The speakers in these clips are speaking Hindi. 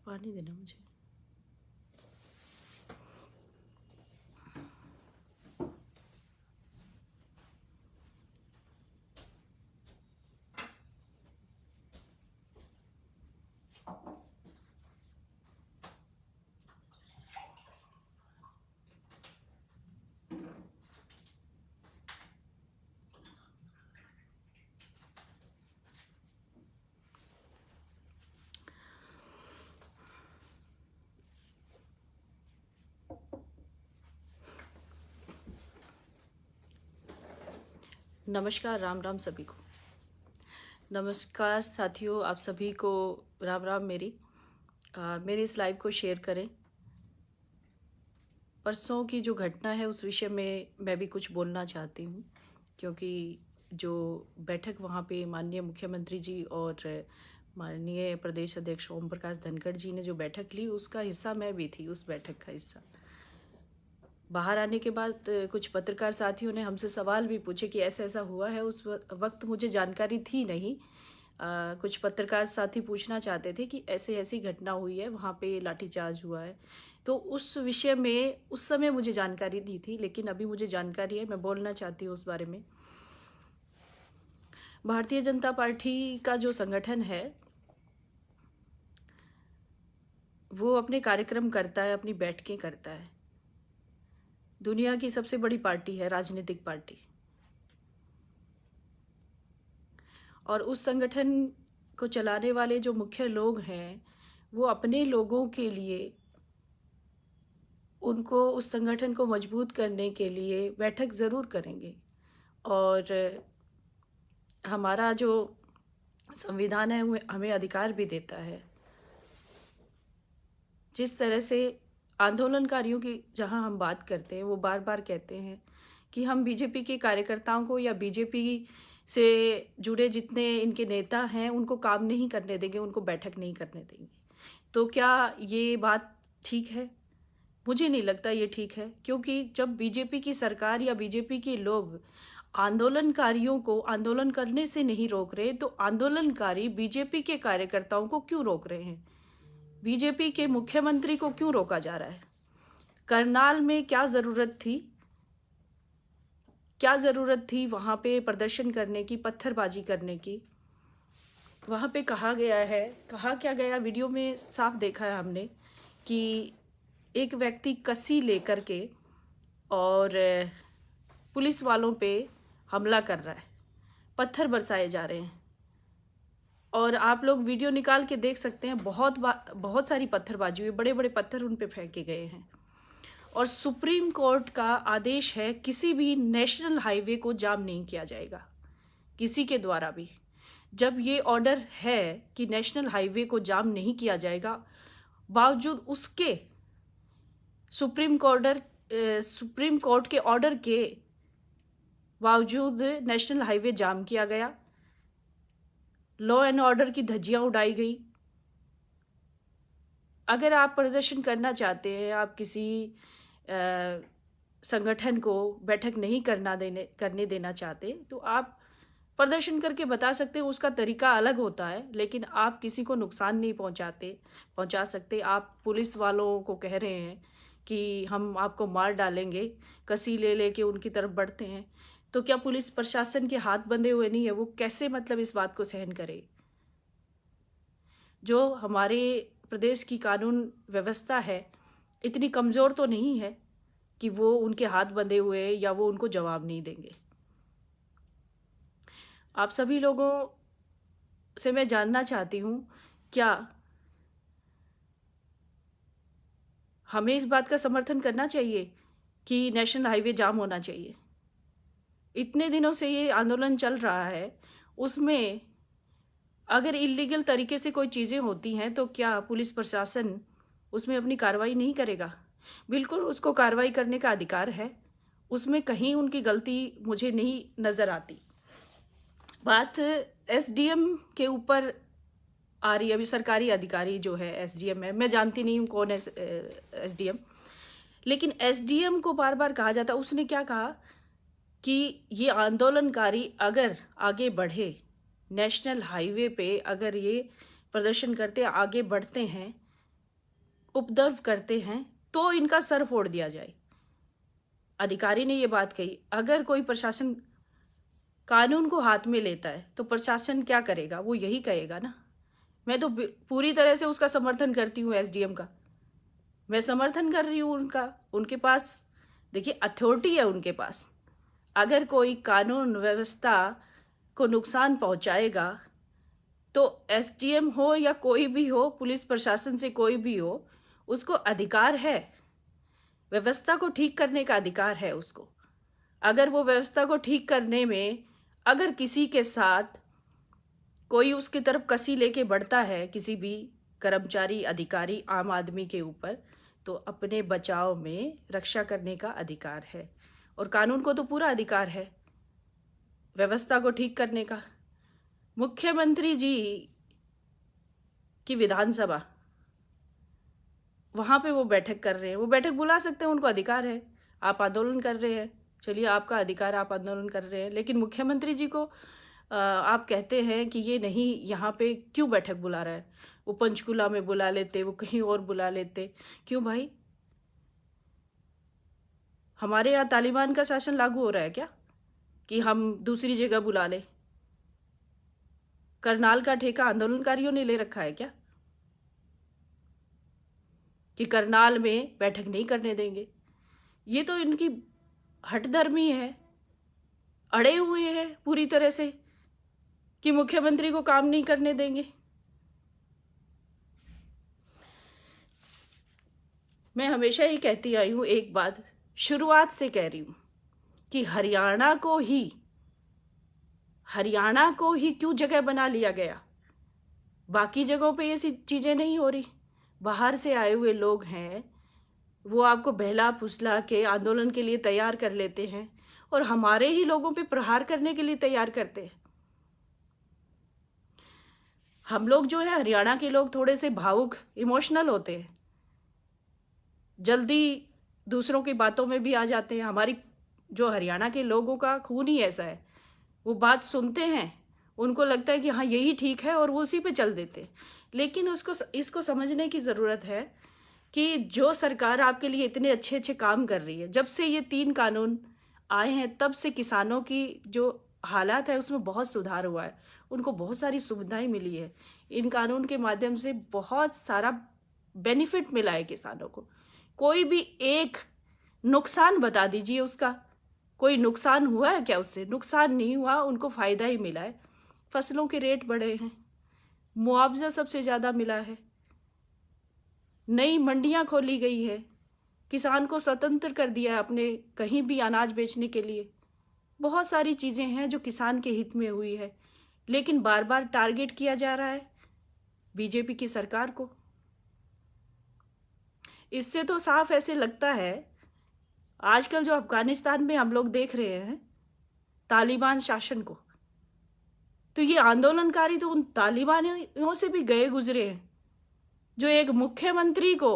पानी देना मुझे। नमस्कार, राम राम सभी को। नमस्कार साथियों, आप सभी को राम राम। मेरे इस लाइव को शेयर करें। परसों की जो घटना है उस विषय में मैं भी कुछ बोलना चाहती हूँ, क्योंकि जो बैठक वहाँ पे माननीय मुख्यमंत्री जी और माननीय प्रदेश अध्यक्ष ओम प्रकाश धनखड़ जी ने जो बैठक ली, उसका हिस्सा मैं भी थी। उस बैठक का हिस्सा बाहर आने के बाद कुछ पत्रकार साथियों ने हमसे सवाल भी पूछे कि ऐसा ऐसा हुआ है। उस वक्त मुझे जानकारी थी नहीं। कुछ पत्रकार साथी पूछना चाहते थे कि ऐसे ऐसी घटना हुई है, वहाँ पे लाठीचार्ज हुआ है। तो उस विषय में उस समय मुझे जानकारी नहीं थी, लेकिन अभी मुझे जानकारी है, मैं बोलना चाहती हूँ उस बारे में। भारतीय जनता पार्टी का जो संगठन है वो अपने कार्यक्रम करता है, अपनी बैठकें करता है। दुनिया की सबसे बड़ी पार्टी है, राजनीतिक पार्टी। और उस संगठन को चलाने वाले जो मुख्य लोग हैं वो अपने लोगों के लिए, उनको उस संगठन को मजबूत करने के लिए बैठक ज़रूर करेंगे। और हमारा जो संविधान है वो हमें अधिकार भी देता है। जिस तरह से आंदोलनकारियों की जहां हम बात करते हैं, वो बार बार कहते हैं कि हम बीजेपी के कार्यकर्ताओं को या बीजेपी से जुड़े जितने इनके नेता हैं उनको काम नहीं करने देंगे, उनको बैठक नहीं करने देंगे। तो क्या ये बात ठीक है? मुझे नहीं लगता ये ठीक है, क्योंकि जब बीजेपी की सरकार या बीजेपी के लोग आंदोलनकारियों को आंदोलन करने से नहीं रोक रहे, तो आंदोलनकारी बीजेपी के कार्यकर्ताओं को क्यों रोक रहे हैं? बीजेपी के मुख्यमंत्री को क्यों रोका जा रहा है? करनाल में क्या ज़रूरत थी? क्या ज़रूरत थी वहाँ पे प्रदर्शन करने की, पत्थरबाजी करने की? वहाँ पे कहा क्या गया, वीडियो में साफ देखा है हमने कि एक व्यक्ति कसी लेकर के और पुलिस वालों पे हमला कर रहा है, पत्थर बरसाए जा रहे हैं। और आप लोग वीडियो निकाल के देख सकते हैं, बहुत सारी पत्थरबाजी हुई, बड़े बड़े पत्थर उन पे फेंके गए हैं। और सुप्रीम कोर्ट का आदेश है, किसी भी नेशनल हाईवे को जाम नहीं किया जाएगा, किसी के द्वारा भी। जब ये ऑर्डर है कि नेशनल हाईवे को जाम नहीं किया जाएगा, बावजूद उसके सुप्रीम कोर्ट के ऑर्डर के बावजूद नेशनल हाईवे जाम किया गया, लॉ एंड ऑर्डर की धज्जियां उड़ाई गई। अगर आप प्रदर्शन करना चाहते हैं, आप किसी संगठन को बैठक नहीं करने देना चाहते, तो आप प्रदर्शन करके बता सकते हैं, उसका तरीका अलग होता है, लेकिन आप किसी को नुकसान नहीं पहुंचा सकते। आप पुलिस वालों को कह रहे हैं कि हम आपको मार डालेंगे, कसी ले लेके उनकी तरफ बढ़ते हैं, तो क्या पुलिस प्रशासन के हाथ बंधे हुए नहीं है? वो कैसे मतलब इस बात को सहन करे? जो हमारे प्रदेश की कानून व्यवस्था है इतनी कमज़ोर तो नहीं है कि वो उनके हाथ बंधे हुए या वो उनको जवाब नहीं देंगे। आप सभी लोगों से मैं जानना चाहती हूँ, क्या हमें इस बात का समर्थन करना चाहिए कि नेशनल हाईवे जाम होना चाहिए? इतने दिनों से ये आंदोलन चल रहा है, उसमें अगर इलीगल तरीके से कोई चीज़ें होती हैं तो क्या पुलिस प्रशासन उसमें अपनी कार्रवाई नहीं करेगा? बिल्कुल उसको कार्रवाई करने का अधिकार है, उसमें कहीं उनकी गलती मुझे नहीं नज़र आती। बात एसडीएम के ऊपर आ रही है। अभी सरकारी अधिकारी जो है एसडीएम है, मैं जानती नहीं हूँ कौन है एसडीएम, लेकिन एसडीएम को बार बार कहा जाता, उसने क्या कहा कि ये आंदोलनकारी अगर आगे बढ़े, नेशनल हाईवे पे अगर ये प्रदर्शन करते आगे बढ़ते हैं, उपद्रव करते हैं तो इनका सर फोड़ दिया जाए। अधिकारी ने ये बात कही। अगर कोई प्रशासन कानून को हाथ में लेता है तो प्रशासन क्या करेगा? वो यही कहेगा ना। मैं तो पूरी तरह से उसका समर्थन करती हूँ, एसडीएम का मैं समर्थन कर रही हूँ उनका। उनके पास देखिए अथॉरिटी है उनके पास। अगर कोई कानून व्यवस्था को नुकसान पहुंचाएगा तो एसडीएम हो या कोई भी हो, पुलिस प्रशासन से कोई भी हो, उसको अधिकार है, व्यवस्था को ठीक करने का अधिकार है उसको। अगर वो व्यवस्था को ठीक करने में अगर किसी के साथ कोई उसकी तरफ कसी लेके बढ़ता है, किसी भी कर्मचारी, अधिकारी, आम आदमी के ऊपर, तो अपने बचाव में रक्षा करने का अधिकार है। और कानून को तो पूरा अधिकार है व्यवस्था को ठीक करने का। मुख्यमंत्री जी की विधानसभा, वहाँ पे वो बैठक कर रहे हैं, वो बैठक बुला सकते हैं, उनको अधिकार है। आप आंदोलन कर रहे हैं, चलिए आपका अधिकार, आप आंदोलन कर रहे हैं, लेकिन मुख्यमंत्री जी को आप कहते हैं कि ये नहीं, यहाँ पे क्यों बैठक बुला रहा है? वो पंचकुला में बुला लेते, वो कहीं और बुला लेते। क्यों भाई? हमारे यहाँ तालिबान का शासन लागू हो रहा है क्या कि हम दूसरी जगह बुला लें? करनाल का ठेका आंदोलनकारियों ने ले रखा है क्या कि करनाल में बैठक नहीं करने देंगे? ये तो इनकी हठधर्मी है, अड़े हुए हैं पूरी तरह से कि मुख्यमंत्री को काम नहीं करने देंगे। मैं हमेशा ही कहती आई हूँ, एक बात शुरुआत से कह रही हूँ कि हरियाणा को ही क्यों जगह बना लिया गया? बाकी जगहों पे ये सी चीज़ें नहीं हो रही। बाहर से आए हुए लोग हैं, वो आपको बहला फुसला के आंदोलन के लिए तैयार कर लेते हैं और हमारे ही लोगों पे प्रहार करने के लिए तैयार करते हैं। हम लोग जो है, हरियाणा के लोग थोड़े से भावुक, इमोशनल होते हैं, जल्दी दूसरों की बातों में भी आ जाते हैं। हमारी जो हरियाणा के लोगों का खून ही ऐसा है, वो बात सुनते हैं, उनको लगता है कि हाँ यही ठीक है और वो उसी पे चल देते। लेकिन इसको समझने की ज़रूरत है कि जो सरकार आपके लिए इतने अच्छे अच्छे काम कर रही है, जब से ये 3 कानून आए हैं तब से किसानों की जो हालात है उसमें बहुत सुधार हुआ है, उनको बहुत सारी सुविधाएं मिली है। इन कानून के माध्यम से बहुत सारा बेनिफिट मिला है किसानों को। कोई भी एक नुकसान बता दीजिए उसका, कोई नुकसान हुआ है क्या? उससे नुकसान नहीं हुआ, उनको फ़ायदा ही मिला है। फसलों के रेट बढ़े हैं, मुआवजा सबसे ज़्यादा मिला है, नई मंडियां खोली गई है, किसान को स्वतंत्र कर दिया है अपने कहीं भी अनाज बेचने के लिए। बहुत सारी चीज़ें हैं जो किसान के हित में हुई है, लेकिन बार बार टारगेट किया जा रहा है बीजेपी की सरकार को। इससे तो साफ ऐसे लगता है, आजकल जो अफगानिस्तान में हम लोग देख रहे हैं तालिबान शासन को, तो ये आंदोलनकारी तो उन तालिबानियों से भी गए गुजरे हैं, जो एक मुख्यमंत्री को,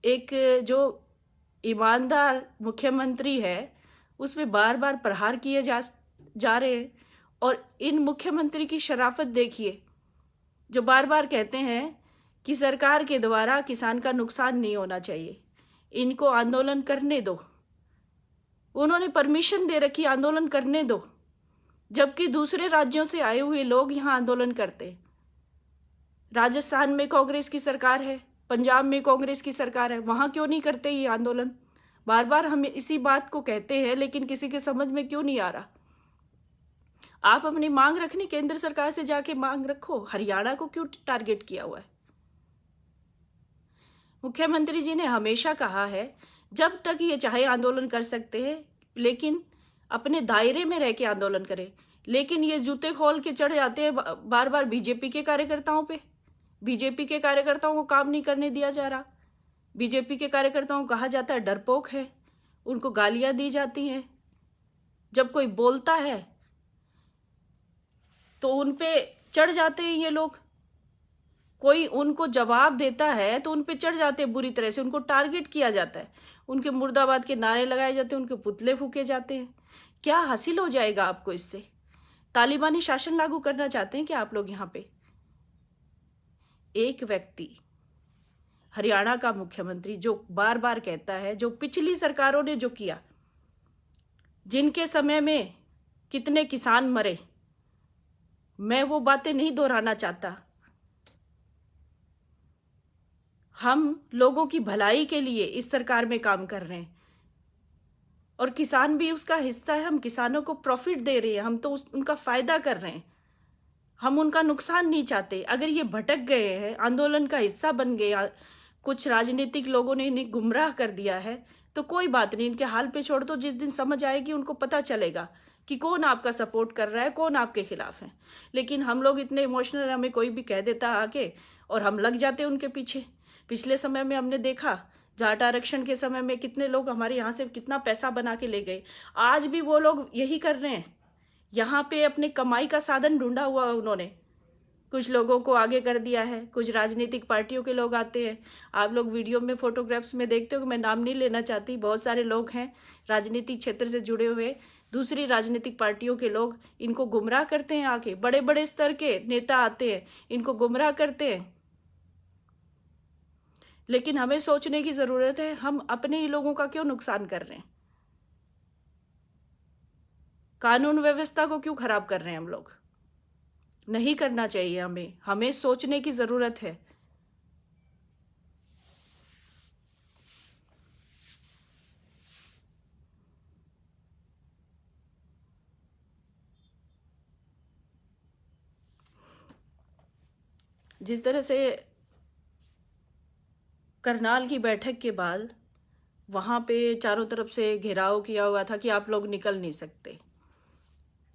एक जो ईमानदार मुख्यमंत्री है, उस पर बार बार प्रहार किए जा रहे हैं। और इन मुख्यमंत्री की शराफत देखिए, जो बार बार कहते हैं कि सरकार के द्वारा किसान का नुकसान नहीं होना चाहिए, इनको आंदोलन करने दो। उन्होंने परमिशन दे रखी आंदोलन करने दो, जबकि दूसरे राज्यों से आए हुए लोग यहाँ आंदोलन करते हैं। राजस्थान में कांग्रेस की सरकार है, पंजाब में कांग्रेस की सरकार है, वहाँ क्यों नहीं करते ये आंदोलन? बार बार हम इसी बात को कहते हैं, लेकिन किसी के समझ में क्यों नहीं आ रहा? आप अपनी मांग रखनी केंद्र सरकार से जाके मांग रखो, हरियाणा को क्यों टारगेट किया हुआ है? मुख्यमंत्री जी ने हमेशा कहा है जब तक ये चाहे आंदोलन कर सकते हैं, लेकिन अपने दायरे में रह के आंदोलन करें। लेकिन ये जूते खोल के चढ़ जाते हैं बार बार बीजेपी के कार्यकर्ताओं पे। बीजेपी के कार्यकर्ताओं को काम नहीं करने दिया जा रहा, बीजेपी के कार्यकर्ताओं को कहा जाता है डरपोक है, उनको गालियां दी जाती हैं। जब कोई बोलता है तो उन पे चढ़ जाते हैं ये लोग, कोई उनको जवाब देता है तो उन पे चढ़ जाते हैं, बुरी तरह से उनको टारगेट किया जाता है, उनके मुर्दाबाद के नारे लगाए जाते हैं, उनके पुतले फूके जाते हैं। क्या हासिल हो जाएगा आपको इससे? तालिबानी शासन लागू करना चाहते हैं क्या आप लोग? यहाँ पे एक व्यक्ति हरियाणा का मुख्यमंत्री जो बार बार कहता है, जो पिछली सरकारों ने जो किया, जिनके समय में कितने किसान मरे, मैं वो बातें नहीं दोहराना चाहता। हम लोगों की भलाई के लिए इस सरकार में काम कर रहे हैं और किसान भी उसका हिस्सा है। हम किसानों को प्रॉफिट दे रहे हैं, हम तो उनका फायदा कर रहे हैं, हम उनका नुकसान नहीं चाहते। अगर ये भटक गए हैं, आंदोलन का हिस्सा बन गए, कुछ राजनीतिक लोगों ने इन्हें गुमराह कर दिया है, तो कोई बात नहीं, इनके हाल पे छोड़ दो। जिस दिन समझ आएगी उनको पता चलेगा कि कौन आपका सपोर्ट कर रहा है, कौन आपके खिलाफ है। लेकिन हम लोग इतने इमोशनल, हमें कोई भी कह देता आके और हम लग जाते उनके पीछे। पिछले समय में हमने देखा जाट आरक्षण के समय में कितने लोग हमारे यहाँ से कितना पैसा बना के ले गए। आज भी वो लोग यही कर रहे हैं, यहाँ पे अपने कमाई का साधन ढूंढा हुआ उन्होंने। कुछ लोगों को आगे कर दिया है, कुछ राजनीतिक पार्टियों के लोग आते हैं। आप लोग वीडियो में फोटोग्राफ्स में देखते हो, मैं नाम नहीं लेना चाहती, बहुत सारे लोग हैं राजनीतिक क्षेत्र से जुड़े हुए, दूसरी राजनीतिक पार्टियों के लोग इनको गुमराह करते हैं। आके बड़े बड़े स्तर के नेता आते हैं, इनको गुमराह करते हैं। लेकिन हमें सोचने की जरूरत है, हम अपने ही लोगों का क्यों नुकसान कर रहे हैं? कानून व्यवस्था को क्यों खराब कर रहे हैं हम लोग? नहीं करना चाहिए। हमें सोचने की जरूरत है। जिस तरह से करनाल की बैठक के बाद वहां पे चारों तरफ से घेराव किया हुआ था कि आप लोग निकल नहीं सकते,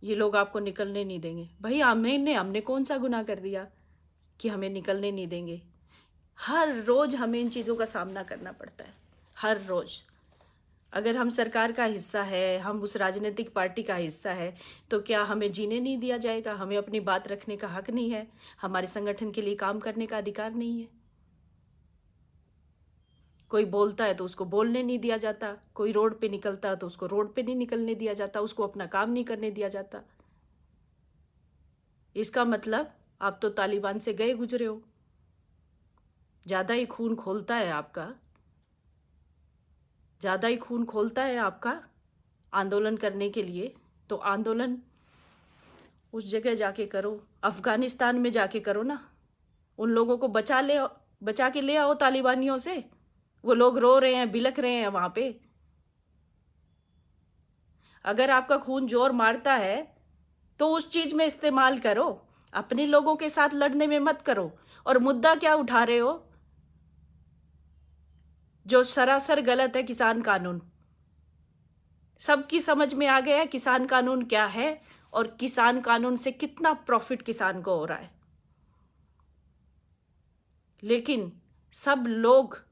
ये लोग आपको निकलने नहीं देंगे। भाई हमने कौन सा गुनाह कर दिया कि हमें निकलने नहीं देंगे? हर रोज हमें इन चीज़ों का सामना करना पड़ता है, हर रोज। अगर हम सरकार का हिस्सा है, हम उस राजनीतिक पार्टी का हिस्सा है, तो क्या हमें जीने नहीं दिया जाएगा? हमें अपनी बात रखने का हक नहीं है? हमारे संगठन के लिए काम करने का अधिकार नहीं है? कोई बोलता है तो उसको बोलने नहीं दिया जाता, कोई रोड पे निकलता है तो उसको रोड पे नहीं निकलने दिया जाता, उसको अपना काम नहीं करने दिया जाता। इसका मतलब आप तो तालिबान से गए गुजरे हो। ज्यादा ही खून खोलता है आपका, ज्यादा ही खून खोलता है आपका आंदोलन करने के लिए, तो आंदोलन उस जगह जाके करो, अफगानिस्तान में जाके करो ना। उन लोगों को बचा के ले आओ तालिबानियों से। वो लोग रो रहे हैं, बिलख रहे हैं वहां पे। अगर आपका खून जोर मारता है तो उस चीज में इस्तेमाल करो, अपने लोगों के साथ लड़ने में मत करो। और मुद्दा क्या उठा रहे हो जो सरासर गलत है? किसान कानून। सबकी समझ में आ गया है किसान कानून क्या है और किसान कानून से कितना प्रॉफिट किसान को हो रहा है। लेकिन सब लोग,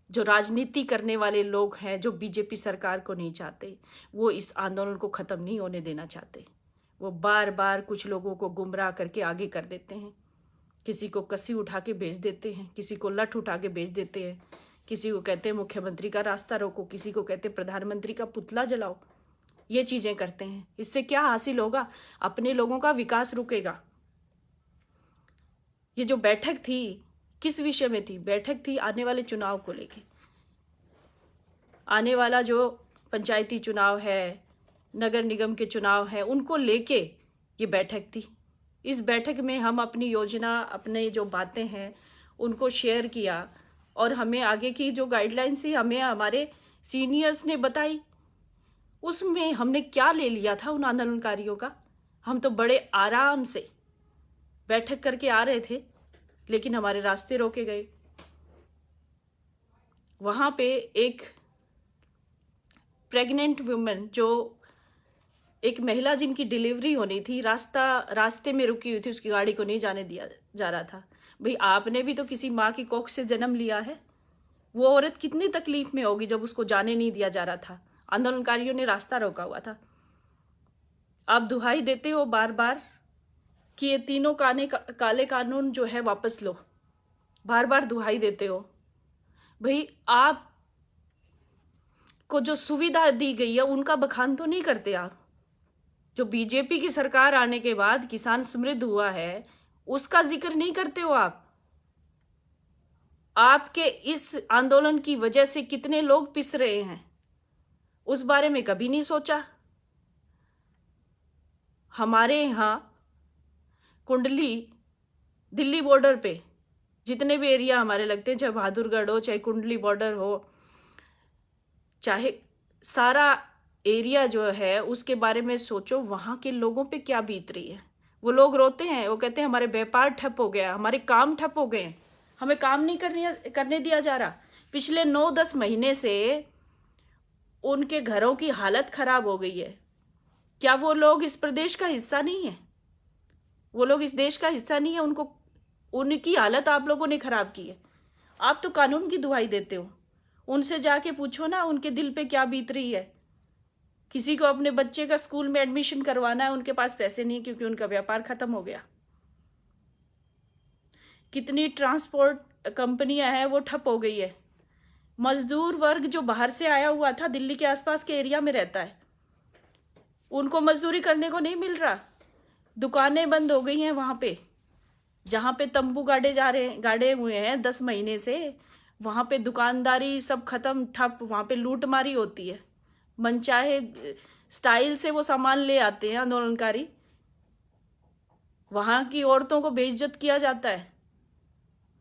जो राजनीति करने वाले लोग हैं, जो बीजेपी सरकार को नहीं चाहते, वो इस आंदोलन को खत्म नहीं होने देना चाहते। वो बार बार कुछ लोगों को गुमराह करके आगे कर देते हैं। किसी को कसी उठा के भेज देते हैं, किसी को लठ उठा के भेज देते हैं, किसी को कहते हैं मुख्यमंत्री का रास्ता रोको, किसी को कहते हैं प्रधानमंत्री का पुतला जलाओ। ये चीजें करते हैं। इससे क्या हासिल होगा? अपने लोगों का विकास रुकेगा। ये जो बैठक थी, किस विषय में थी? बैठक थी आने वाले चुनाव को लेके। आने वाला जो पंचायती चुनाव है, नगर निगम के चुनाव है, उनको लेके ये बैठक थी। इस बैठक में हम अपनी योजना, अपने जो बातें हैं उनको शेयर किया और हमें आगे की जो गाइडलाइंस थी हमें हमारे सीनियर्स ने बताई। उसमें हमने क्या ले लिया था उन आंदोलनकारियों का? हम तो बड़े आराम से बैठक करके आ रहे थे, लेकिन हमारे रास्ते रोके गए। वहां पे एक प्रेग्नेंट वुमेन, जो एक महिला जिनकी डिलीवरी होनी थी, रास्ते में रुकी हुई थी, उसकी गाड़ी को नहीं जाने दिया जा रहा था। भाई आपने भी तो किसी माँ की कोख से जन्म लिया है। वो औरत कितनी तकलीफ में होगी जब उसको जाने नहीं दिया जा रहा था, आंदोलनकारियों ने रास्ता रोका हुआ था। आप दुहाई देते हो बार बार कि ये तीनों काले कानून जो है वापस लो, बार बार दुहाई देते हो। भाई आप को जो सुविधा दी गई है उनका बखान तो नहीं करते आप। जो बीजेपी की सरकार आने के बाद किसान समृद्ध हुआ है, उसका जिक्र नहीं करते हो आप। आपके इस आंदोलन की वजह से कितने लोग पिस रहे हैं, उस बारे में कभी नहीं सोचा। हमारे यहाँ कुंडली दिल्ली बॉर्डर पे जितने भी एरिया हमारे लगते हैं, चाहे बहादुरगढ़ हो, चाहे कुंडली बॉर्डर हो, चाहे सारा एरिया जो है, उसके बारे में सोचो वहाँ के लोगों पे क्या बीत रही है। वो लोग रोते हैं, वो कहते हैं हमारे व्यापार ठप हो गया, हमारे काम ठप हो गए, हमें काम नहीं करने दिया जा रहा। पिछले 9-10 महीने से उनके घरों की हालत खराब हो गई है। क्या वो लोग इस प्रदेश का हिस्सा नहीं है? वो लोग इस देश का हिस्सा नहीं है? उनकी हालत आप लोगों ने खराब की है। आप तो कानून की दुहाई देते हो, उनसे जाके पूछो ना उनके दिल पे क्या बीत रही है। किसी को अपने बच्चे का स्कूल में एडमिशन करवाना है, उनके पास पैसे नहीं क्योंकि उनका व्यापार खत्म हो गया। कितनी ट्रांसपोर्ट कंपनियां हैं वो ठप हो गई है। मजदूर वर्ग जो बाहर से आया हुआ था, दिल्ली के आसपास के एरिया में रहता है, उनको मजदूरी करने को नहीं मिल रहा। दुकानें बंद हो गई हैं वहां पे, जहां पे तंबू गाड़े हुए हैं 10 महीने से, वहां पे दुकानदारी सब खत्म, ठप। वहां पे लूटमारी होती है, मनचाहे स्टाइल से वो सामान ले आते हैं आंदोलनकारी। वहां की औरतों को बेइज्जत किया जाता है,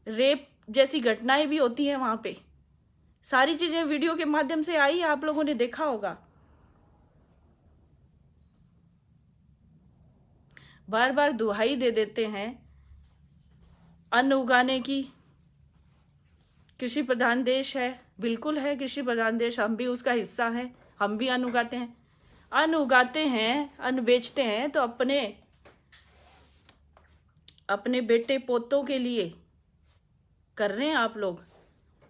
रेप जैसी घटनाएं भी होती हैं वहां पे। सारी चीजें वीडियो के माध्यम से आई, आप लोगों ने देखा होगा। बार बार दुहाई दे देते हैं अन्न उगाने की। कृषि प्रधान देश है, बिल्कुल है कृषि प्रधान देश, हम भी उसका हिस्सा हैं, हम भी अन्न उगाते हैं। अन्न उगाते हैं, अन्न बेचते हैं तो अपने बेटे पोतों के लिए कर रहे हैं आप लोग,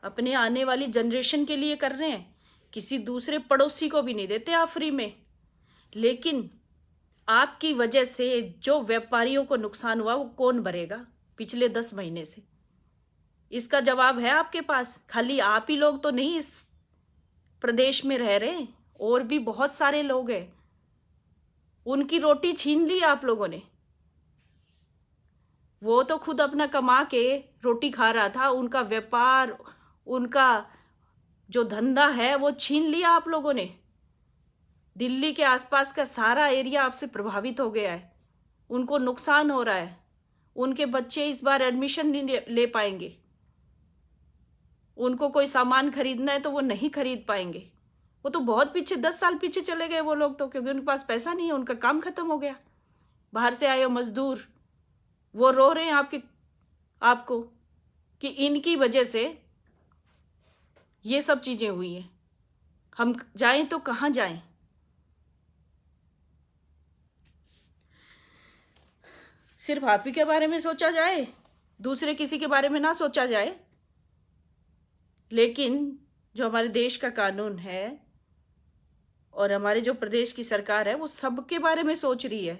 अपने आने वाली जनरेशन के लिए कर रहे हैं। किसी दूसरे पड़ोसी को भी नहीं देते आप फ्री में। लेकिन आपकी वजह से जो व्यापारियों को नुकसान हुआ वो कौन भरेगा पिछले 10 महीने से? इसका जवाब है आपके पास। खाली आप ही लोग तो नहीं इस प्रदेश में रह रहे, और भी बहुत सारे लोग हैं। उनकी रोटी छीन ली आप लोगों ने। वो तो खुद अपना कमा के रोटी खा रहा था, उनका व्यापार, उनका जो धंधा है वो छीन लिया आप लोगों ने। दिल्ली के आसपास का सारा एरिया आपसे प्रभावित हो गया है, उनको नुकसान हो रहा है। उनके बच्चे इस बार एडमिशन नहीं ले पाएंगे, उनको कोई सामान खरीदना है तो वो नहीं खरीद पाएंगे। वो तो बहुत पीछे, 10 साल पीछे चले गए वो लोग तो, क्योंकि उनके पास पैसा नहीं है, उनका काम खत्म हो गया। बाहर से आए मजदूर वो रो रहे हैं आपको कि इनकी वजह से ये सब चीजें हुई हैं। हम जाएं तो कहां जाएं? सिर्फ आप ही के बारे में सोचा जाए, दूसरे किसी के बारे में ना सोचा जाए। लेकिन जो हमारे देश का कानून है और हमारे जो प्रदेश की सरकार है वो सबके बारे में सोच रही है।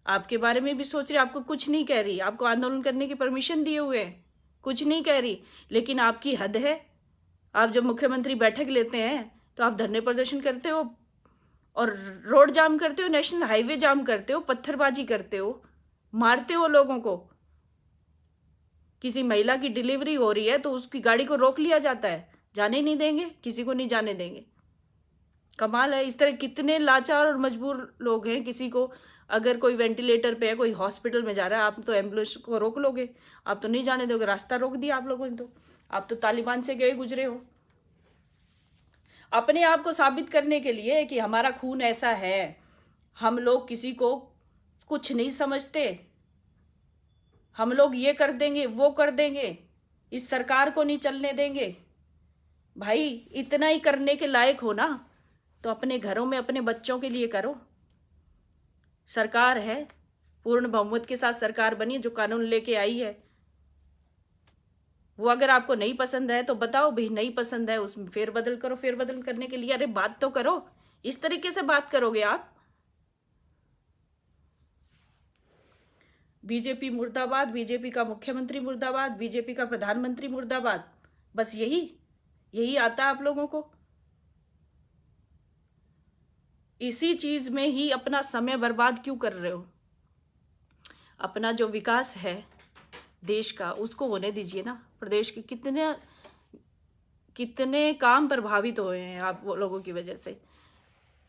आपके बारे में भी सोच रही है, आपको कुछ नहीं कह रही, आपको आंदोलन करने की परमिशन दिए हुए हैं, कुछ नहीं कह रही। लेकिन आपकी हद है। आप जब मुख्यमंत्री बैठक लेते हैं तो आप धरने प्रदर्शन करते हो और रोड जाम करते हो, नेशनल हाईवे जाम करते हो, पत्थरबाजी करते हो, मारते हो लोगों को। किसी महिला की डिलीवरी हो रही है तो उसकी गाड़ी को रोक लिया जाता है, जाने नहीं देंगे, किसी को नहीं जाने देंगे। कमाल है। इस तरह कितने लाचार और मजबूर लोग हैं। किसी को अगर कोई वेंटिलेटर पे है, कोई हॉस्पिटल में जा रहा है, आप तो एम्बुलेंस को रोक लोगे, आप तो नहीं जाने दोगे। रास्ता रोक दिया आप लोगों ने, तो आप तो तालिबान से गए गुजरे हो। अपने आप को साबित करने के लिए कि हमारा खून ऐसा है, हम लोग किसी को कुछ नहीं समझते, हम लोग ये कर देंगे वो कर देंगे, इस सरकार को नहीं चलने देंगे। भाई इतना ही करने के लायक हो ना तो अपने घरों में अपने बच्चों के लिए करो। सरकार है, पूर्ण बहुमत के साथ सरकार बनी, जो कानून लेके आई है वो अगर आपको नहीं पसंद है तो बताओ भाई नहीं पसंद है, उसमें फेरबदल करो। फेरबदल करने के लिए अरे बात तो करो। इस तरीके से बात करोगे आप? बीजेपी मुर्दाबाद, बीजेपी का मुख्यमंत्री मुर्दाबाद, बीजेपी का प्रधानमंत्री मुर्दाबाद, बस यही आता है आप लोगों को। इसी चीज में ही अपना समय बर्बाद क्यों कर रहे हो? अपना जो विकास है देश का, उसको होने दीजिए ना। प्रदेश के कितने कितने काम प्रभावित हुए हैं आप वो लोगों की वजह से।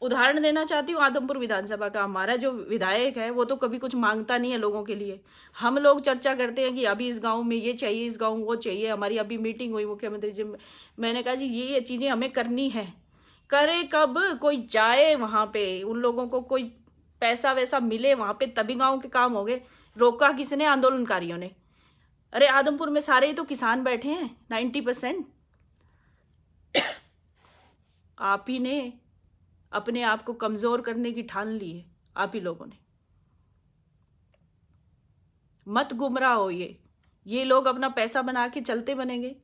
उदाहरण देना चाहती हूँ आदमपुर विधानसभा का। हमारा जो विधायक है वो तो कभी कुछ मांगता नहीं है लोगों के लिए। हम लोग चर्चा करते हैं कि अभी इस गांव में ये चाहिए, इस गांव में वो चाहिए। हमारी अभी मीटिंग हुई मुख्यमंत्री जी, मैंने कहा जी ये चीज़ें हमें करनी है। करे कब? कोई जाए वहाँ पे, उन लोगों को कोई पैसा वैसा मिले वहाँ पे, तभी गाँव के काम हो गए। रोका किसने? आंदोलनकारियों ने। अरे आदमपुर में सारे ही तो किसान बैठे हैं 90%। आप ही ने अपने आप को कमजोर करने की ठान ली है, आप ही लोगों ने। मत गुमराह हो। ये लोग अपना पैसा बना के चलते बनेंगे।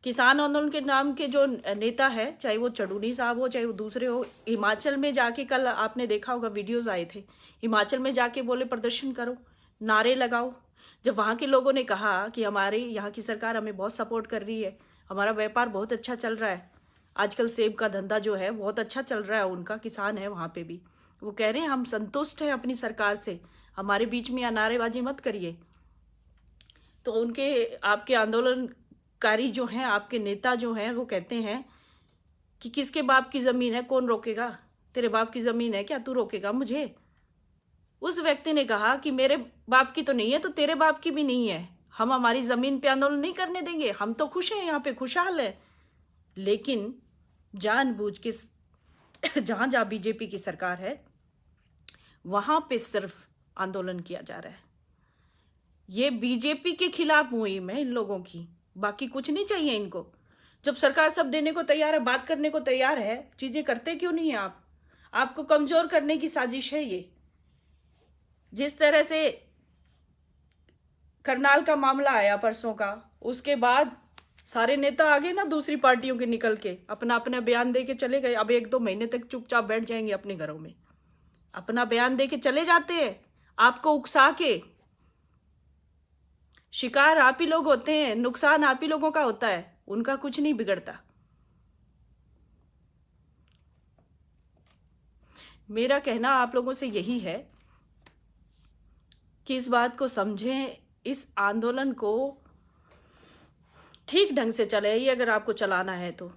किसान आंदोलन के नाम के जो नेता है, चाहे वो चढ़ूनी साहब हो चाहे वो दूसरे हो, हिमाचल में जाके, कल आपने देखा होगा वीडियोस आए थे, हिमाचल में जाके बोले प्रदर्शन करो, नारे लगाओ। जब वहाँ के लोगों ने कहा कि हमारे यहाँ की सरकार हमें बहुत सपोर्ट कर रही है, हमारा व्यापार बहुत अच्छा चल रहा है, आजकल सेब का धंधा जो है बहुत अच्छा चल रहा है, उनका किसान है वहाँ पे भी, वो कह रहे हैं हम संतुष्ट हैं अपनी सरकार से, हमारे बीच में नारेबाजी मत करिए। तो उनके आपके आंदोलनकारी जो हैं, आपके नेता जो हैं, वो कहते हैं कि किसके बाप की ज़मीन है, कौन रोकेगा? तेरे बाप की ज़मीन है क्या, तू रोकेगा मुझे? उस व्यक्ति ने कहा कि मेरे बाप की तो नहीं है तो तेरे बाप की भी नहीं है, हम हमारी ज़मीन पे आंदोलन नहीं करने देंगे, हम तो खुश हैं, यहाँ पे खुशहाल है। लेकिन जानबूझ के जहाँ जहाँ बीजेपी की सरकार है वहाँ पे सिर्फ आंदोलन किया जा रहा है। ये बीजेपी के खिलाफ हुई मैं इन लोगों की, बाकी कुछ नहीं चाहिए इनको। जब सरकार सब देने को तैयार है, बात करने को तैयार है, चीजें करते क्यों नहीं है आप? आपको कमजोर करने की साजिश है ये। जिस तरह से करनाल का मामला आया परसों का, उसके बाद सारे नेता आगे ना दूसरी पार्टियों के निकल के अपना अपना बयान दे के चले गए। अब 1-2 महीने तक चुपचाप बैठ जाएंगे अपने घरों में, अपना बयान दे के चले जाते हैं, आपको उकसा के। शिकार आप ही लोग होते हैं, नुकसान आप ही लोगों का होता है, उनका कुछ नहीं बिगड़ता। मेरा कहना आप लोगों से यही है कि इस बात को समझें, इस आंदोलन को ठीक ढंग से चलाइए। अगर आपको चलाना है तो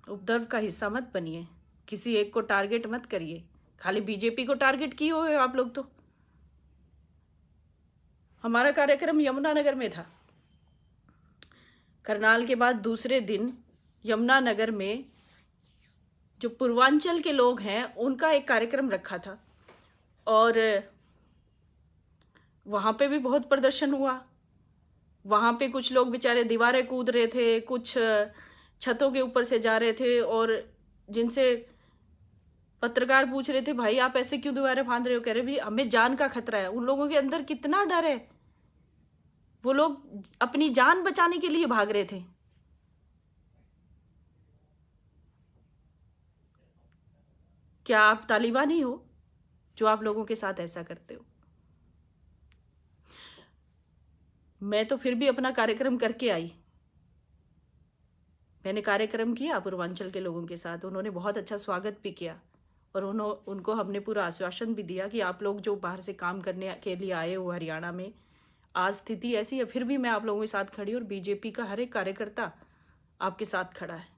उपद्रव का हिस्सा मत बनिए, किसी एक को टारगेट मत करिए। खाली बीजेपी को टारगेट किए हुए आप लोग। तो हमारा कार्यक्रम यमुनानगर में था, करनाल के बाद दूसरे दिन यमुनानगर में जो पूर्वांचल के लोग हैं उनका एक कार्यक्रम रखा था, और वहाँ पे भी बहुत प्रदर्शन हुआ। वहाँ पे कुछ लोग बेचारे दीवारें कूद रहे थे, कुछ छतों के ऊपर से जा रहे थे, और जिनसे पत्रकार पूछ रहे थे भाई आप ऐसे क्यों दीवारें फांद रहे हो, कह रहे भी हमें जान का खतरा है। उन लोगों के अंदर कितना डर है, वो लोग अपनी जान बचाने के लिए भाग रहे थे। क्या आप तालिबान ही हो जो आप लोगों के साथ ऐसा करते हो? मैं तो फिर भी अपना कार्यक्रम करके आई। मैंने कार्यक्रम किया पूर्वांचल के लोगों के साथ, उन्होंने बहुत अच्छा स्वागत भी किया, और उनको हमने पूरा आश्वासन भी दिया कि आप लोग जो बाहर से काम करने के लिए आए हो हरियाणा में, आज स्थिति ऐसी है, फिर भी मैं आप लोगों के साथ खड़ी, और बीजेपी का हर एक कार्यकर्ता आपके साथ खड़ा है।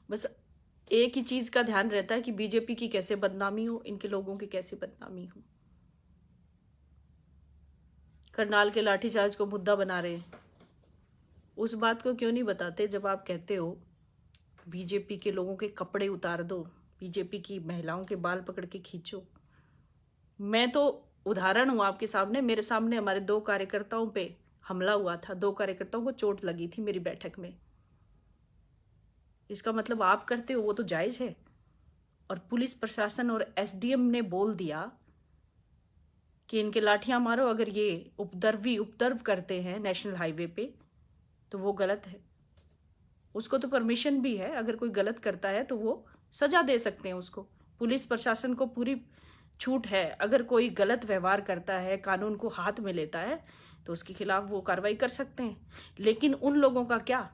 बस एक ही चीज का ध्यान रहता है कि बीजेपी की कैसे बदनामी हो, इनके लोगों की कैसे बदनामी हो। करनाल के लाठीचार्ज को मुद्दा बना रहे हैं, उस बात को क्यों नहीं बताते जब आप कहते हो बीजेपी के लोगों के कपड़े उतार दो, बीजेपी की महिलाओं के बाल पकड़ के खींचो। मैं तो उदाहरण हूं आपके सामने। मेरे सामने हमारे 2 कार्यकर्ताओं पे हमला हुआ था, 2 कार्यकर्ताओं को चोट लगी थी मेरी बैठक में। इसका मतलब आप करते हो वो तो जायज है। और पुलिस प्रशासन और एसडीएम ने बोल दिया कि इनके लाठियां मारो, अगर ये उपद्रव करते हैं नेशनल हाईवे पे तो वो गलत है। उसको तो परमिशन भी है, अगर कोई गलत करता है तो वो सजा दे सकते हैं उसको। पुलिस प्रशासन को पूरी छूट है, अगर कोई गलत व्यवहार करता है, कानून को हाथ में लेता है, तो उसके खिलाफ वो कार्रवाई कर सकते हैं। लेकिन उन लोगों का क्या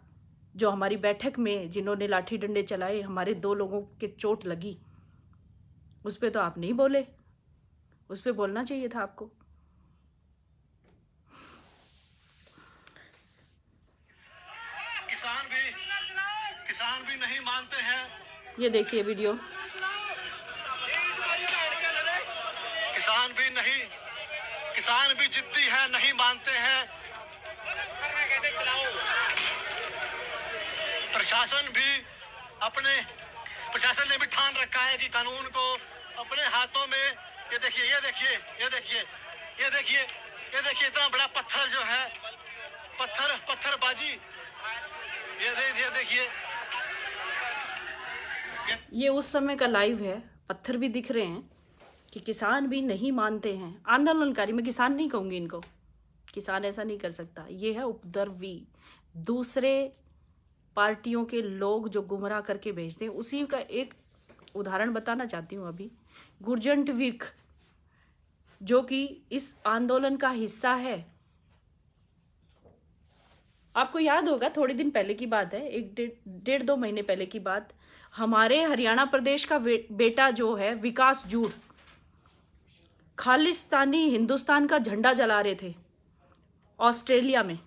जो हमारी बैठक में जिन्होंने लाठी डंडे चलाए, हमारे 2 लोगों के चोट लगी, उस पर तो आप नहीं बोले, उस पर बोलना चाहिए था आपको। किसान भी नहीं मानते हैं। ये देखिए वीडियो। किसान भी जिद्दी है, नहीं मानते हैं। प्रशासन ने भी ठान रखा है कि कानून को अपने हाथों में। ये देखिए इतना बड़ा पत्थर जो है, पत्थरबाजी। ये देखिए, ये उस समय का लाइव है, पत्थर भी दिख रहे हैं कि किसान भी नहीं मानते हैं। आंदोलनकारी, मैं किसान नहीं कहूंगी इनको, किसान ऐसा नहीं कर सकता। ये है उपद्रवी, दूसरे पार्टियों के लोग जो गुमराह करके भेजते हैं। उसी का एक उदाहरण बताना चाहती हूँ अभी। गुरजंट विर्क जो कि इस आंदोलन का हिस्सा है, आपको याद होगा थोड़े दिन पहले की बात है, एक डेढ़ 2 महीने पहले की बात, हमारे हरियाणा प्रदेश का बेटा जो है विकास जूड़, खालिस्तानी हिंदुस्तान का झंडा जला रहे थे ऑस्ट्रेलिया में,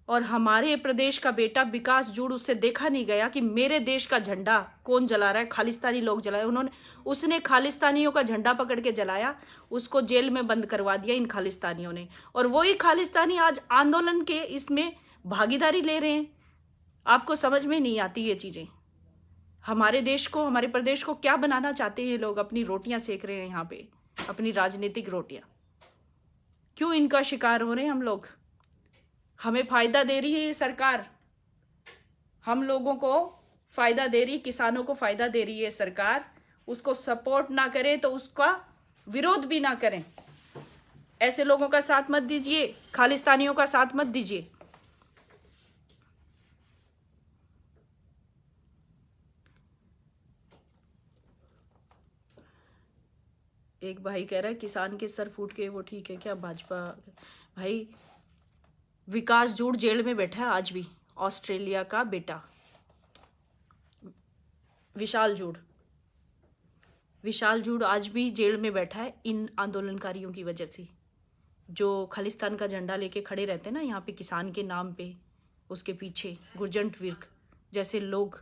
और हमारे प्रदेश का बेटा विकास जूड़, उससे देखा नहीं गया कि मेरे देश का झंडा कौन जला रहा है, खालिस्तानी लोग जलाए। उसने खालिस्तानियों का झंडा पकड़ के जलाया, उसको जेल में बंद करवा दिया इन खालिस्तानियों ने। और वही खालिस्तानी आज आंदोलन के इसमें भागीदारी ले रहे हैं। आपको समझ में नहीं आती ये चीजें। हमारे देश को, हमारे प्रदेश को क्या बनाना चाहते हैं ये लोग? अपनी रोटियां सेक रहे हैं यहाँ पे, अपनी राजनीतिक रोटियां। क्यों इनका शिकार हो रहे हैं हम लोग? हमें फायदा दे रही है ये सरकार, हम लोगों को फायदा दे रही, किसानों को फायदा दे रही है सरकार। उसको सपोर्ट ना करें तो उसका विरोध भी ना करें। ऐसे लोगों का साथ मत दीजिए, खालिस्तानियों का साथ मत दीजिए। एक भाई कह रहा है किसान के सर फूट के वो ठीक है क्या भाजपा? भाई विकास जूड़ जेल में बैठा है आज भी, ऑस्ट्रेलिया का बेटा विशाल जूड़ आज भी जेल में बैठा है इन आंदोलनकारियों की वजह से, जो खालिस्तान का झंडा लेके खड़े रहते हैं ना यहाँ पे किसान के नाम पे, उसके पीछे गुरजंट विर्क जैसे लोग।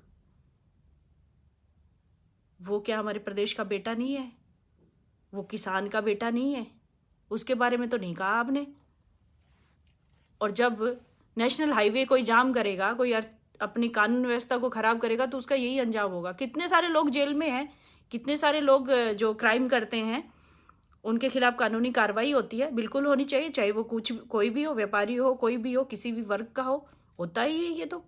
वो क्या हमारे प्रदेश का बेटा नहीं है? वो किसान का बेटा नहीं है? उसके बारे में तो नहीं कहा आपने। और जब नेशनल हाईवे कोई जाम करेगा, कोई अपनी कानून व्यवस्था को खराब करेगा, तो उसका यही अंजाम होगा। कितने सारे लोग जेल में हैं, कितने सारे लोग जो क्राइम करते हैं उनके खिलाफ कानूनी कार्रवाई होती है, बिल्कुल होनी चाहिए, चाहे वो कोई भी हो, व्यापारी हो, कोई भी हो, किसी भी वर्ग का हो, होता ही है ये तो।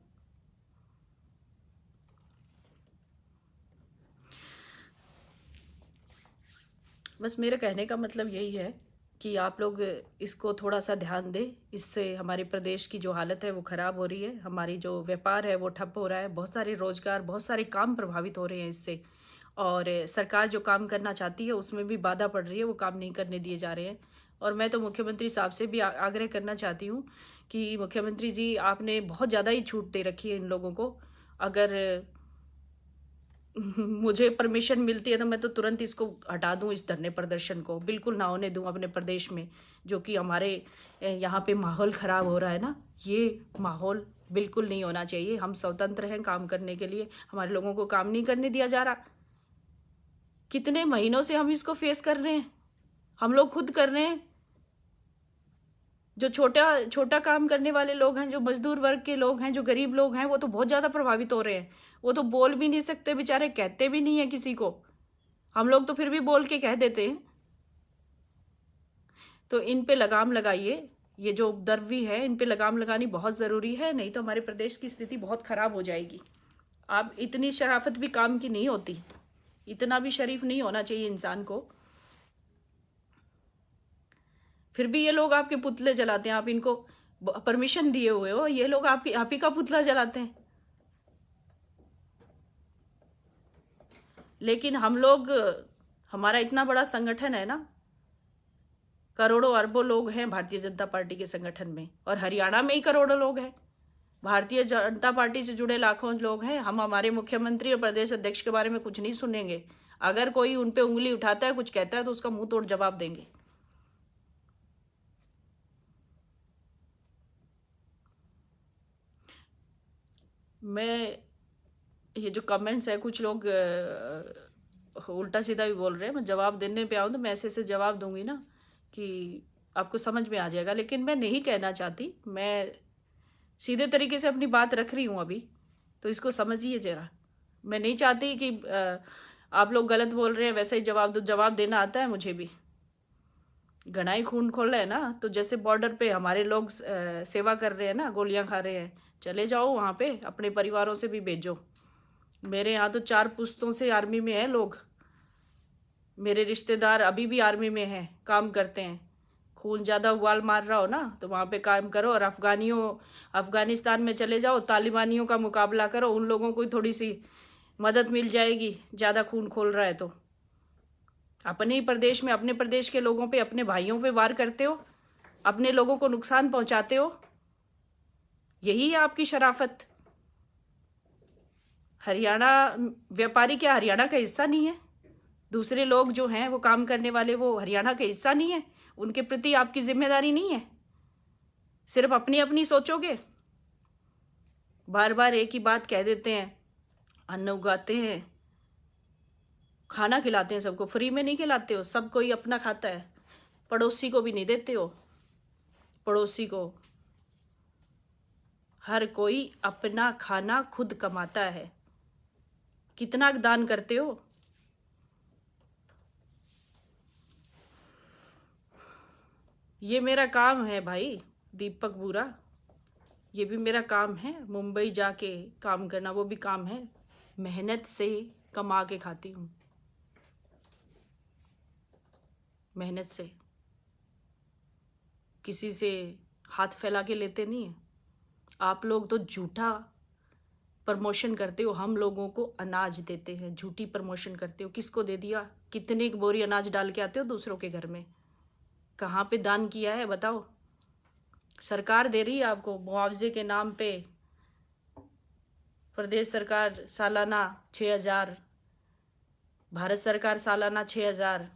बस मेरे कहने का मतलब यही है कि आप लोग इसको थोड़ा सा ध्यान दें। इससे हमारे प्रदेश की जो हालत है वो ख़राब हो रही है, हमारी जो व्यापार है वो ठप हो रहा है, बहुत सारे रोजगार, बहुत सारे काम प्रभावित हो रहे हैं इससे। और सरकार जो काम करना चाहती है उसमें भी बाधा पड़ रही है, वो काम नहीं करने दिए जा रहे हैं। और मैं तो मुख्यमंत्री साहब से भी आग्रह करना चाहती हूँ कि मुख्यमंत्री जी, आपने बहुत ज़्यादा ही छूट दे रखी है इन लोगों को। अगर मुझे परमिशन मिलती है तो मैं तो तुरंत इसको हटा दूं, इस धरने प्रदर्शन को बिल्कुल ना होने दूं अपने प्रदेश में। जो कि हमारे यहाँ पे माहौल ख़राब हो रहा है ना, ये माहौल बिल्कुल नहीं होना चाहिए। हम स्वतंत्र हैं काम करने के लिए, हमारे लोगों को काम नहीं करने दिया जा रहा। कितने महीनों से हम इसको फेस कर रहे हैं, हम लोग खुद कर रहे हैं। जो छोटा काम करने वाले लोग हैं, जो मजदूर वर्ग के लोग हैं, जो गरीब लोग हैं, वो तो बहुत ज़्यादा प्रभावित हो रहे हैं। वो तो बोल भी नहीं सकते बेचारे, कहते भी नहीं है किसी को। हम लोग तो फिर भी बोल के कह देते हैं। तो इन पे लगाम लगाइए, ये जो उपद्रवी है इन पे लगाम लगानी बहुत ज़रूरी है, नहीं तो हमारे प्रदेश की स्थिति बहुत ख़राब हो जाएगी। आप इतनी शराफत भी काम की नहीं होती, इतना भी शरीफ नहीं होना चाहिए इंसान को। फिर भी ये लोग आपके पुतले जलाते हैं, आप इनको परमिशन दिए हुए हो, ये लोग आप ही का पुतला जलाते हैं। लेकिन हम लोग, हमारा इतना बड़ा संगठन है ना, करोड़ों अरबों लोग हैं भारतीय जनता पार्टी के संगठन में, और हरियाणा में ही करोड़ों लोग हैं। भारतीय जनता पार्टी से जुड़े लाखों लोग हैं। हम हमारे मुख्यमंत्री और प्रदेश अध्यक्ष के बारे में कुछ नहीं सुनेंगे। अगर कोई उन पे उंगली उठाता है, कुछ कहता है, तो उसका मुंह तोड़ जवाब देंगे। मैं ये जो कमेंट्स है, कुछ लोग उल्टा सीधा भी बोल रहे हैं, मैं जवाब देने पे आऊँ तो मैं ऐसे जवाब दूंगी ना कि आपको समझ में आ जाएगा, लेकिन मैं नहीं कहना चाहती। मैं सीधे तरीके से अपनी बात रख रही हूँ अभी, तो इसको समझिए जरा। मैं नहीं चाहती कि आप लोग गलत बोल रहे हैं वैसे ही जवाब दो। जवाब देना आता है मुझे भी। घना ही खून खोल रहे हैं ना, तो जैसे बॉर्डर पे हमारे लोग सेवा कर रहे हैं ना, गोलियां खा रहे हैं, चले जाओ वहाँ पे, अपने परिवारों से भी भेजो। मेरे यहाँ तो 4 पुश्तों से आर्मी में है लोग। मेरे रिश्तेदार अभी भी आर्मी में हैं, काम करते हैं। खून ज़्यादा उबाल मार रहा हो ना, तो वहाँ पे काम करो, और अफगानिस्तान में चले जाओ, तालिबानियों का मुकाबला करो। उन लोगों को थोड़ी सी मदद मिल जाएगी, ज़्यादा खून खोल रहा है तो। अपने ही प्रदेश में, अपने प्रदेश के लोगों पे, अपने भाइयों पे वार करते हो, अपने लोगों को नुकसान पहुंचाते हो। यही है आपकी शराफत। हरियाणा व्यापारी क्या हरियाणा का हिस्सा नहीं है? दूसरे लोग जो हैं वो काम करने वाले, वो हरियाणा का हिस्सा नहीं है? उनके प्रति आपकी जिम्मेदारी नहीं है? सिर्फ अपनी अपनी सोचोगे। बार बार एक ही बात कह देते हैं। अन्न उगाते हैं, खाना खिलाते हैं सबको, फ्री में नहीं खिलाते हो, सब कोई अपना खाता है, पड़ोसी को भी नहीं देते हो। पड़ोसी को, हर कोई अपना खाना खुद कमाता है। कितना दान करते हो? ये मेरा काम है भाई दीपक बुरा, ये भी मेरा काम है। मुंबई जाके काम करना वो भी काम है। मेहनत से कमा के खाती हूँ, मेहनत से। किसी से हाथ फैला के लेते नहीं है। आप लोग तो झूठा प्रमोशन करते हो, हम लोगों को अनाज देते हैं, झूठी प्रमोशन करते हो। किसको दे दिया? कितनी बोरी अनाज डाल के आते हो दूसरों के घर में? कहाँ पे दान किया है बताओ? सरकार दे रही है आपको मुआवजे के नाम पे। प्रदेश सरकार सालाना 6,000, भारत सरकार सालाना 6,000।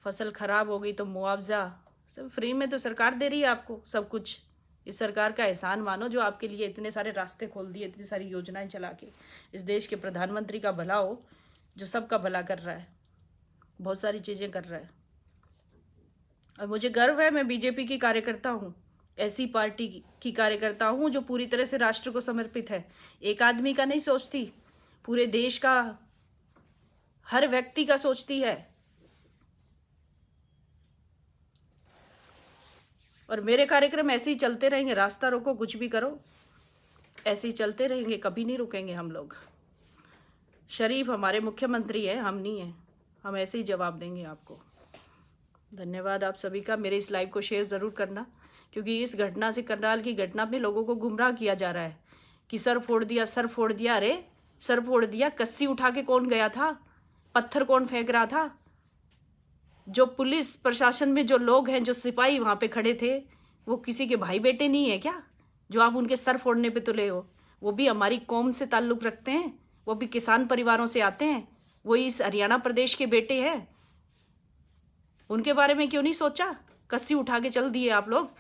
फसल खराब हो गई तो मुआवजा, सब फ्री में तो सरकार दे रही है आपको सब कुछ। इस सरकार का एहसान मानो जो आपके लिए इतने सारे रास्ते खोल दिए, इतनी सारी योजनाएं चला के। इस देश के प्रधानमंत्री का भला हो, जो सबका भला कर रहा है, बहुत सारी चीज़ें कर रहा है। और मुझे गर्व है, मैं बीजेपी की कार्यकर्ता हूँ, ऐसी पार्टी की कार्यकर्ता हूँ जो पूरी तरह से राष्ट्र को समर्पित है। एक आदमी का नहीं सोचती, पूरे देश का, हर व्यक्ति का सोचती है। और मेरे कार्यक्रम ऐसे ही चलते रहेंगे। रास्ता रोको, कुछ भी करो, ऐसे ही चलते रहेंगे, कभी नहीं रुकेंगे हम लोग। शरीफ हमारे मुख्यमंत्री है, हम नहीं हैं। हम ऐसे ही जवाब देंगे आपको। धन्यवाद आप सभी का। मेरे इस लाइव को शेयर ज़रूर करना, क्योंकि इस घटना से, करनाल की घटना में लोगों को गुमराह किया जा रहा है कि सर फोड़ दिया, सर फोड़ दिया। अरे सर फोड़ दिया, कस्सी उठा के कौन गया था? पत्थर कौन फेंक रहा था? जो पुलिस प्रशासन में जो लोग हैं, जो सिपाही वहाँ पे खड़े थे, वो किसी के भाई बेटे नहीं है क्या, जो आप उनके सर फोड़ने पे तुले हो? वो भी हमारी कौम से ताल्लुक़ रखते हैं, वो भी किसान परिवारों से आते हैं, वो इस हरियाणा प्रदेश के बेटे हैं। उनके बारे में क्यों नहीं सोचा? कस्सी उठा के चल दिए आप लोग।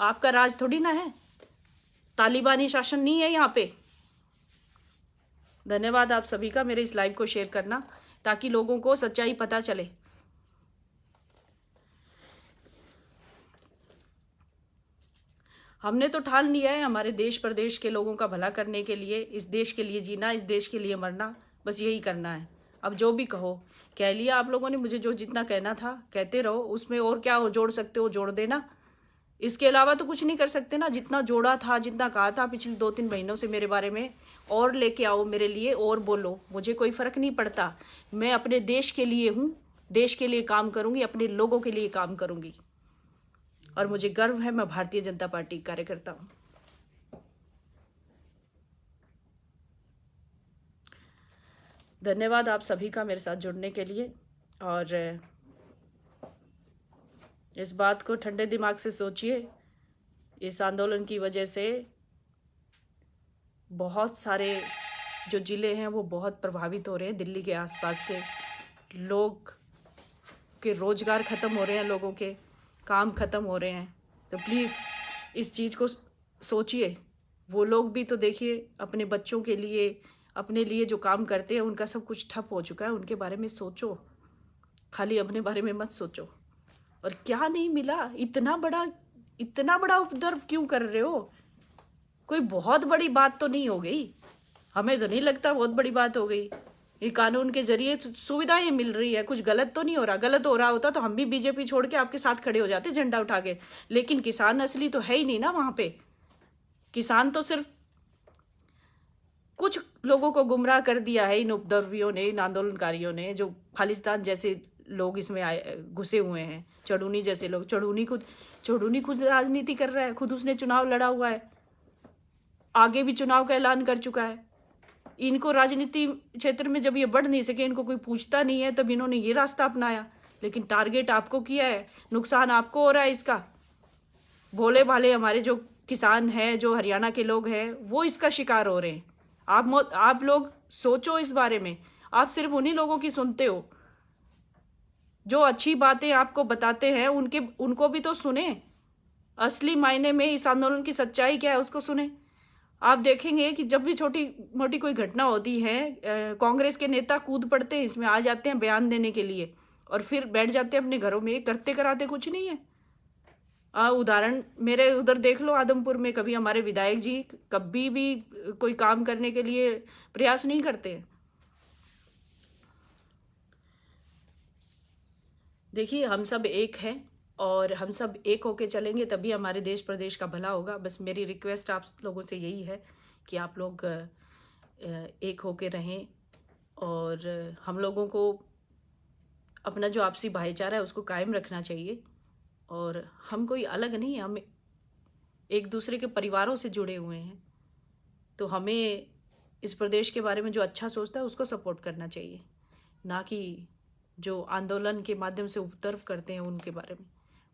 आपका राज थोड़ी ना है, तालिबानी शासन नहीं है यहाँ पे। धन्यवाद आप सभी का। मेरे इस लाइव को शेयर करना, ताकि लोगों को सच्चाई पता चले। हमने तो ठान लिया है हमारे देश प्रदेश के लोगों का भला करने के लिए, इस देश के लिए जीना, इस देश के लिए मरना, बस यही करना है। अब जो भी कहो, कह लिया आप लोगों ने। मुझे जो जितना कहना था कहते रहो, उसमें और क्या जोड़ सकते हो जोड़ देना। इसके अलावा तो कुछ नहीं कर सकते ना। जितना जोड़ा था, जितना कहा था पिछले 2-3 महीनों से मेरे बारे में, और लेके आओ मेरे लिए, और बोलो, मुझे कोई फर्क नहीं पड़ता। मैं अपने देश के लिए हूँ, देश के लिए काम करूंगी, अपने लोगों के लिए काम करूंगी, और मुझे गर्व है, मैं भारतीय जनता पार्टी की कार्यकर्ता हूँ। धन्यवाद आप सभी का मेरे साथ जुड़ने के लिए। और इस बात को ठंडे दिमाग से सोचिए, इस आंदोलन की वजह से बहुत सारे जो ज़िले हैं वो बहुत प्रभावित हो रहे हैं। दिल्ली के आसपास के लोग के रोज़गार ख़त्म हो रहे हैं, लोगों के काम ख़त्म हो रहे हैं। तो प्लीज़ इस चीज़ को सोचिए। वो लोग भी तो देखिए अपने बच्चों के लिए, अपने लिए जो काम करते हैं उनका सब कुछ ठप हो चुका है। उनके बारे में सोचो, खाली अपने बारे में मत सोचो। और क्या नहीं मिला, इतना बड़ा उपद्रव क्यों कर रहे हो? कोई बहुत बड़ी बात तो नहीं हो गई, हमें तो नहीं लगता बहुत बड़ी बात हो गई। ये कानून के जरिए सुविधाएं मिल रही है, कुछ गलत तो नहीं हो रहा। गलत हो रहा होता तो हम भी बीजेपी छोड़ के आपके साथ खड़े हो जाते झंडा उठा के। लेकिन किसान असली तो है ही नहीं ना वहां पे। किसान तो सिर्फ कुछ लोगों को गुमराह कर दिया है इन उपद्रवियों ने, इन आंदोलनकारियों ने, जो खालिस्तान जैसे लोग इसमें घुसे हुए हैं। चढ़ूनी जैसे लोग, चढ़ूनी खुद राजनीति कर रहा है, खुद उसने चुनाव लड़ा हुआ है, आगे भी चुनाव का ऐलान कर चुका है। इनको राजनीति क्षेत्र में जब ये बढ़ नहीं सके, इनको कोई पूछता नहीं है, तब इन्होंने ये रास्ता अपनाया। लेकिन टारगेट आपको किया है, नुकसान आपको हो रहा है इसका। भोले भाले हमारे जो किसान हैं, जो हरियाणा के लोग हैं, वो इसका शिकार हो रहे हैं। आप लोग सोचो इस बारे में। आप सिर्फ उन्हीं लोगों की सुनते हो जो अच्छी बातें आपको बताते हैं, उनको भी तो सुने। असली मायने में इस आंदोलन की सच्चाई क्या है उसको सुने। आप देखेंगे कि जब भी छोटी मोटी कोई घटना होती है, कांग्रेस के नेता कूद पड़ते हैं इसमें, आ जाते हैं बयान देने के लिए और फिर बैठ जाते हैं अपने घरों में, करते कराते कुछ नहीं है। उदाहरण मेरे उधर देख लो, आदमपुर में कभी हमारे विधायक जी कभी भी कोई काम करने के लिए प्रयास नहीं करते हैं। देखिए, हम सब एक हैं और हम सब एक होके चलेंगे तभी हमारे देश प्रदेश का भला होगा। बस मेरी रिक्वेस्ट आप लोगों से यही है कि आप लोग एक होके रहें और हम लोगों को अपना जो आपसी भाईचारा है उसको कायम रखना चाहिए। और हम कोई अलग नहीं, हम एक दूसरे के परिवारों से जुड़े हुए हैं। तो हमें इस प्रदेश के बारे में जो अच्छा सोचता है उसको सपोर्ट करना चाहिए, ना कि जो आंदोलन के माध्यम से उपद्रव करते हैं उनके बारे में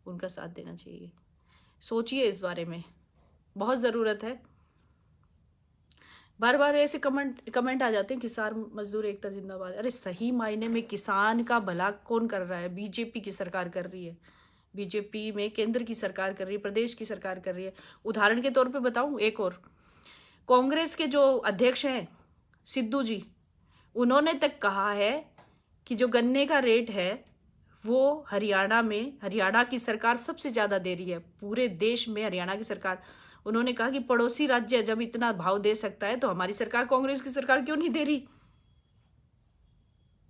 उनका साथ देना चाहिए। सोचिए इस बारे में, बहुत ज़रूरत है। बार बार ऐसे कमेंट आ जाते हैं, किसान मजदूर एकता जिंदाबाद। अरे सही मायने में किसान का भला कौन कर रहा है? बीजेपी की सरकार कर रही है। बीजेपी में केंद्र की सरकार कर रही है, प्रदेश की सरकार कर रही है। उदाहरण के तौर पे बताऊं एक और, कांग्रेस के जो अध्यक्ष हैं सिद्धू जी, उन्होंने तक कहा है कि जो गन्ने का रेट है वो हरियाणा की सरकार सबसे ज़्यादा दे रही है, पूरे देश में हरियाणा की सरकार। उन्होंने कहा कि पड़ोसी राज्य जब इतना भाव दे सकता है तो हमारी सरकार, कांग्रेस की सरकार क्यों नहीं दे रही?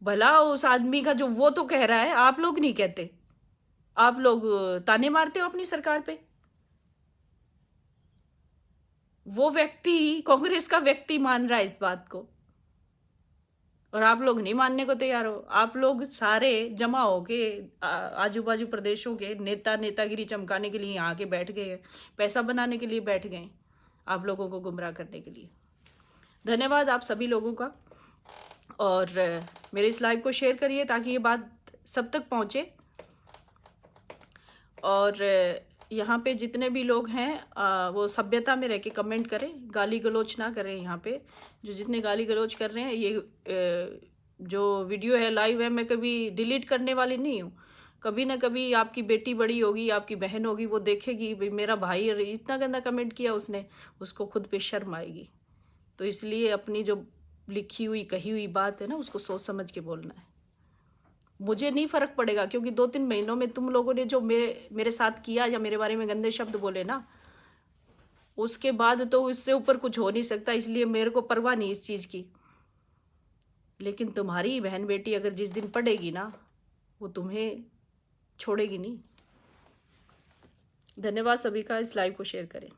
भला उस आदमी का जो वो तो कह रहा है, आप लोग नहीं कहते, आप लोग ताने मारते हो अपनी सरकार पे। वो व्यक्ति कांग्रेस का व्यक्ति मान रहा है इस बात को और आप लोग नहीं मानने को तैयार हो। आप लोग सारे जमा होके आजू बाजू प्रदेशों के नेतागिरी चमकाने के लिए यहाँ आके बैठ गए हैं, पैसा बनाने के लिए बैठ गए, आप लोगों को गुमराह करने के लिए। धन्यवाद आप सभी लोगों का। और मेरे इस लाइव को शेयर करिए ताकि ये बात सब तक पहुँचे। और यहाँ पे जितने भी लोग हैं वो सभ्यता में रह के कमेंट करें, गाली गलौज ना करें। यहाँ पे जो जितने गाली गलौज कर रहे हैं, ये जो वीडियो है लाइव है, मैं कभी डिलीट करने वाली नहीं हूँ। कभी ना कभी आपकी बेटी बड़ी होगी, आपकी बहन होगी, वो देखेगी भाई मेरा भाई इतना गंदा कमेंट किया उसने, उसको खुद पे शर्म आएगी। तो इसलिए अपनी जो लिखी हुई कही हुई बात है ना, उसको सोच समझ के बोलना है। मुझे नहीं फर्क पड़ेगा, क्योंकि 2-3 महीनों में तुम लोगों ने जो मेरे साथ किया या मेरे बारे में गंदे शब्द बोले ना, उसके बाद तो इससे ऊपर कुछ हो नहीं सकता। इसलिए मेरे को परवाह नहीं इस चीज़ की। लेकिन तुम्हारी बहन बेटी अगर जिस दिन पढ़ेगी ना, वो तुम्हें छोड़ेगी नहीं। धन्यवाद सभी का। इस लाइव को शेयर करें।